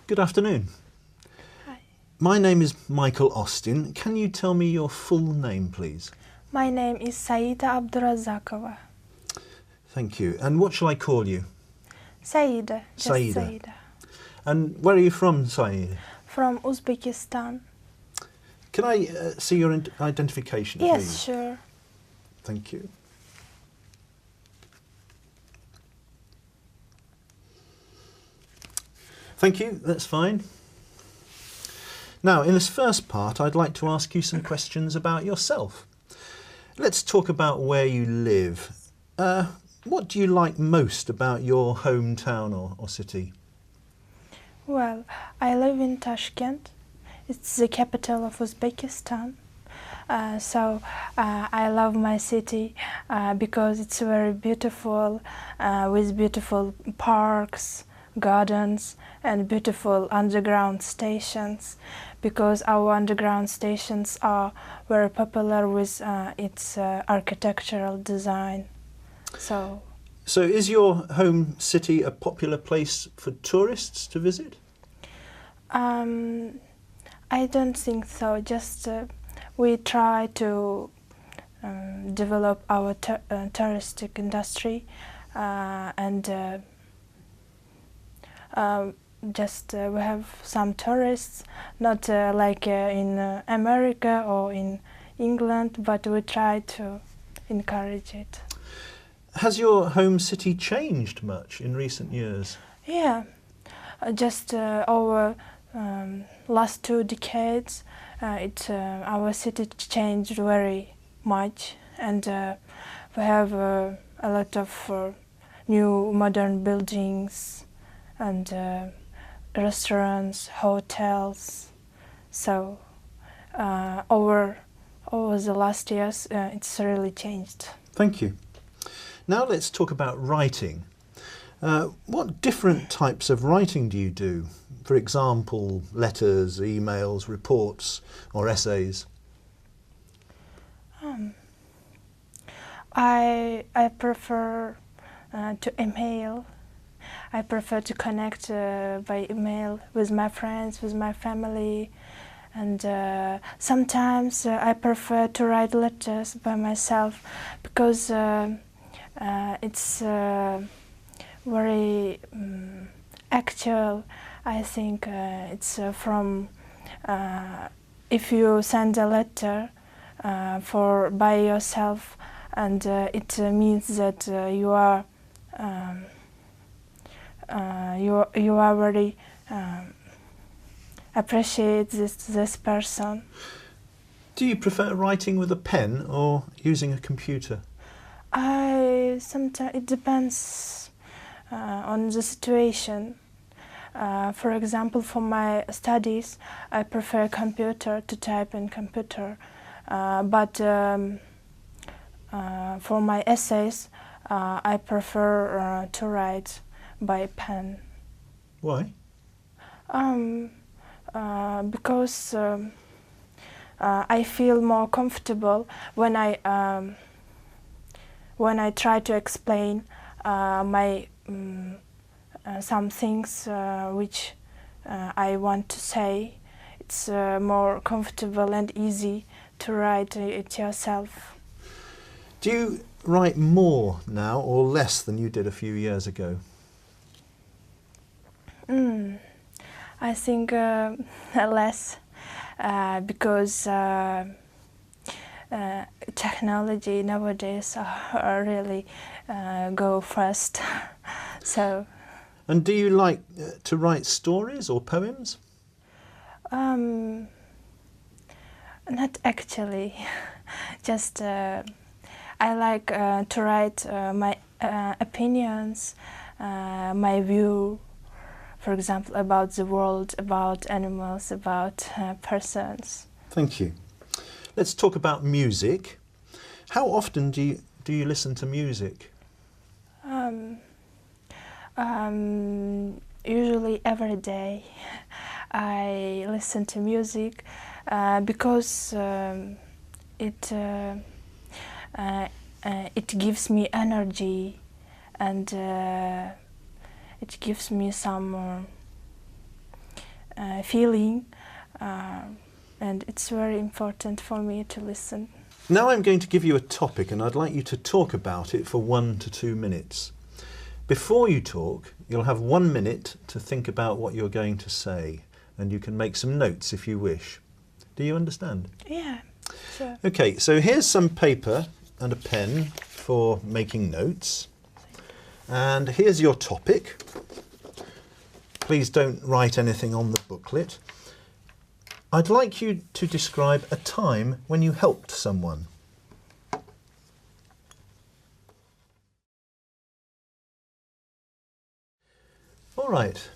Good afternoon. Hi. My name is Michael Austin. Can you tell me your full name, please? My name is Saida Abdurazakova. Thank you. And what shall I call you? Saida, just Saida. Saida. And where are you from, Saida? From Uzbekistan. Can I see your identification, Yes, please? sure. Thank you. Thank you, that's fine. Now, in this first part, I'd like to ask you some questions about yourself. Let's talk about where you live. What do you like most about your hometown or city? Well, I live in Tashkent. It's the capital of Uzbekistan. So I love my city because it's very beautiful, with beautiful parks, gardens and beautiful underground stations, because our underground stations are very popular with its architectural design. So is your home city a popular place for tourists to visit? I don't think so. Just we try to develop our touristic industry and we have some tourists, not like in America or in England, but we try to encourage it. Has your home city changed much in recent years? Yeah, just over last 2 decades, our city changed very much, and we have a lot of new modern buildings and restaurants, hotels. So over the last years, it's really changed. Thank you. Now let's talk about writing. What different types of writing do you do? For example, letters, emails, reports, or essays? I prefer to email. I prefer to connect by email with my friends, with my family, and sometimes I prefer to write letters by myself because it's very actual. I think it's from if you send a letter by yourself, and it means that you are very appreciate this person. Do you prefer writing with a pen or using a computer? Sometimes it depends on the situation. For example, for my studies, I prefer computer, to type in computer. But for my essays, I prefer to write by pen. Why? Because I feel more comfortable when I try to explain my some things which I want to say. It's more comfortable and easy to write it yourself. Do you write more now or less than you did a few years ago? I think less because technology nowadays really go fast. So. And do you like to write stories or poems? Not actually. Just I like to write my opinions, my view, for example, about the world, about animals, about persons. Thank you. Let's talk about music. How often do you listen to music? Usually every day I listen to music because it gives me energy, and it gives me some feeling, and it's very important for me to listen. Now I'm going to give you a topic and I'd like you to talk about it for 1 to 2 minutes. Before you talk, you'll have 1 minute to think about what you're going to say, and you can make some notes if you wish. Do you understand? Yeah, sure. Okay, so here's some paper and a pen for making notes. And here's your topic. Please don't write anything on the booklet. I'd like you to describe a time when you helped someone. All right.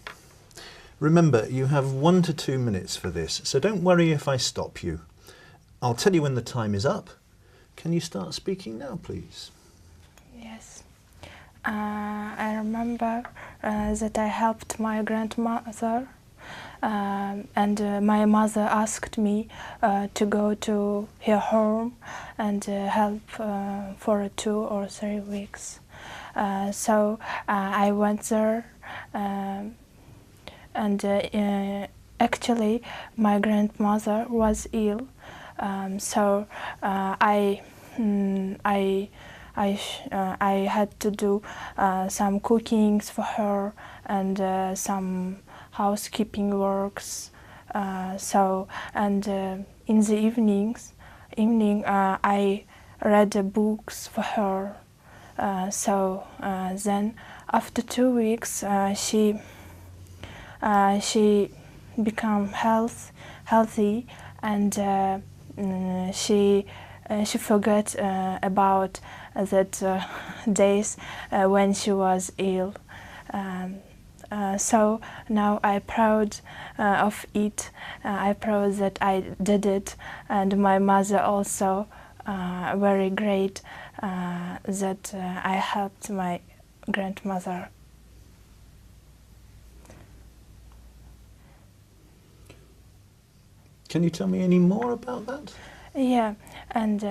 Remember, you have 1 to 2 minutes for this, so don't worry if I stop you. I'll tell you when the time is up. Can you start speaking now, please? Yes. I remember that I helped my grandmother, and my mother asked me to go to her home and help for 2 or 3 weeks. So I went there, and actually my grandmother was ill, so I had to do some cookings for her and some housekeeping works. In the evening I read books for her. Then after 2 weeks she became healthy, and she forgot about that days when she was ill. So now I'm proud of it. I'm proud that I did it, and my mother also very great that I helped my grandmother. Can you tell me any more about that? Yeah, and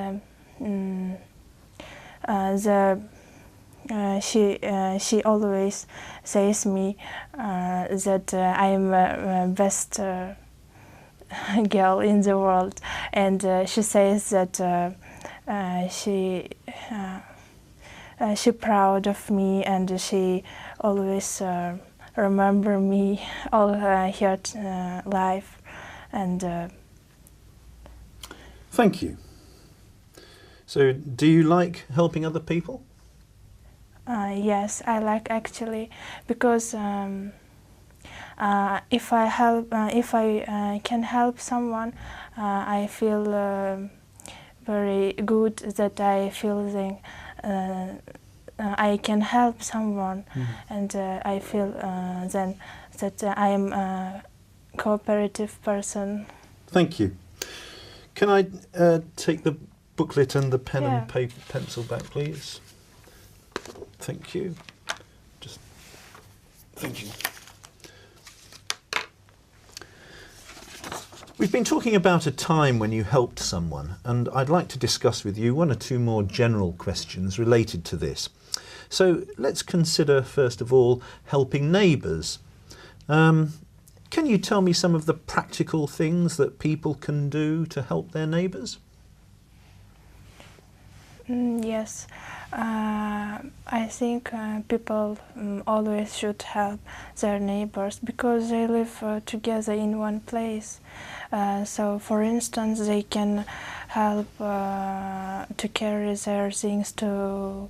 she always says me that I am best girl in the world, and she says that she proud of me, and she always remember me all her life. And thank you. So, do you like helping other people? Yes, I like actually, because if I can help someone, I feel very good that I feel I can help someone, and I feel then that I am a cooperative person. Thank you. Can I take the booklet and the pen Yeah. and paper pencil back, please? Thank you. Thank you. We've been talking about a time when you helped someone, and I'd like to discuss with you 1 or 2 more general questions related to this. So let's consider, first of all, helping neighbours. Can you tell me some of the practical things that people can do to help their neighbours? Yes, I think people always should help their neighbors because they live together in one place. So, for instance, they can help to carry their things to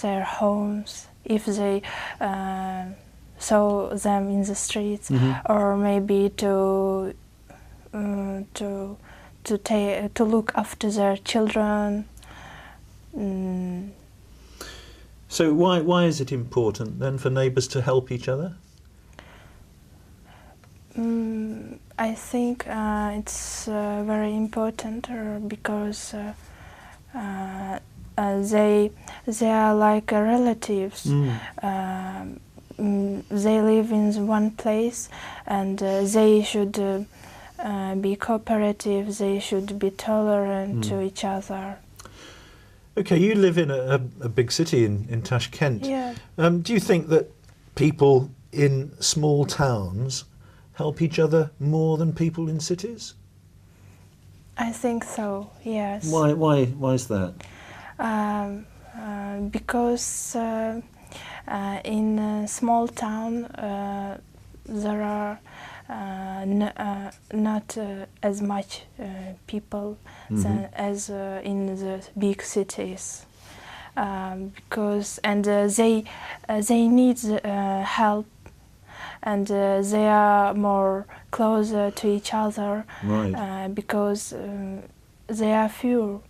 their homes if they saw them in the streets, or maybe to look after their children. So why is it important then for neighbours to help each other? I think it's very important because they are like relatives. They live in one place, and they should be cooperative. They should be tolerant to each other. Okay, you live in a big city in Tashkent. Yeah. Do you think that people in small towns help each other more than people in cities? I think so, yes. Why is that? Because in a small town there are not as much people as in the big cities, because they need help, and they are more closer to each other, Right. because they are few.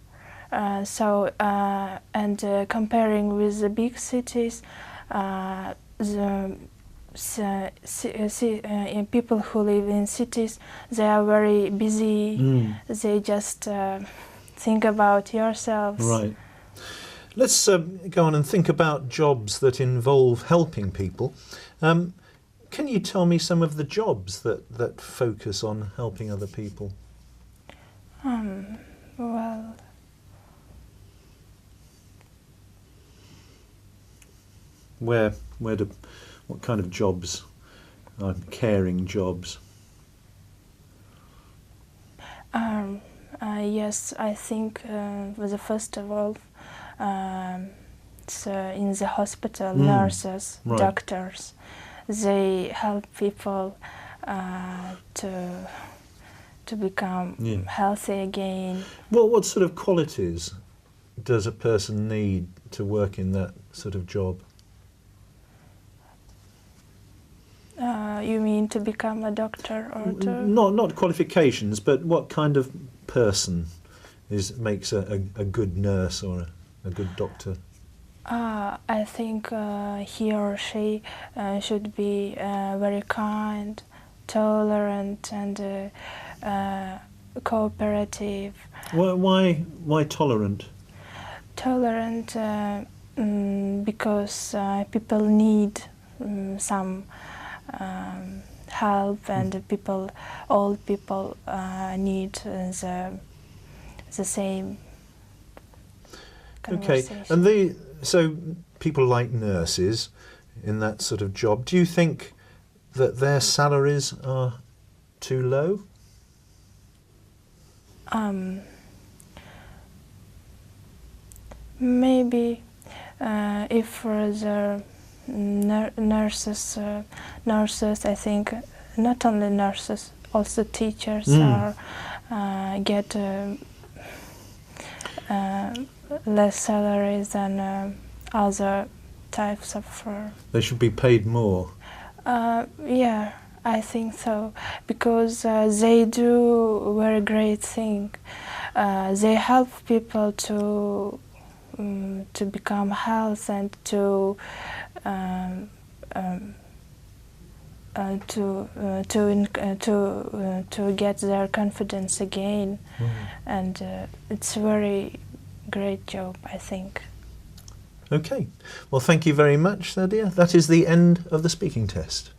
Comparing with the big cities, people who live in cities, they are very busy. They just think about yourselves. Right. Let's go on and think about jobs that involve helping people. Can you tell me some of the jobs that focus on helping other people? Well, What kind of jobs are caring jobs? yes, I think first of all, it's, in the hospital, nurses, right. doctors, they help people to become healthy again. What sort of qualities does a person need to work in that sort of job? You mean to become a doctor, or to? Not qualifications, but what kind of person makes a good nurse or a good doctor? I think he or she should be very kind, tolerant, and cooperative. Why tolerant? Tolerant because people need some help, and all people need the same conversation. Okay, and so people like nurses in that sort of job, do you think that their salaries are too low? Maybe if the nurses, I think not only nurses, also teachers get less salaries than other types of. They should be paid more. Yeah, I think so, because they do very great thing. They help people to become healthy and to get their confidence again, and it's a very great job, I think. Okay, well, thank you very much, Nadia. That is the end of the speaking test.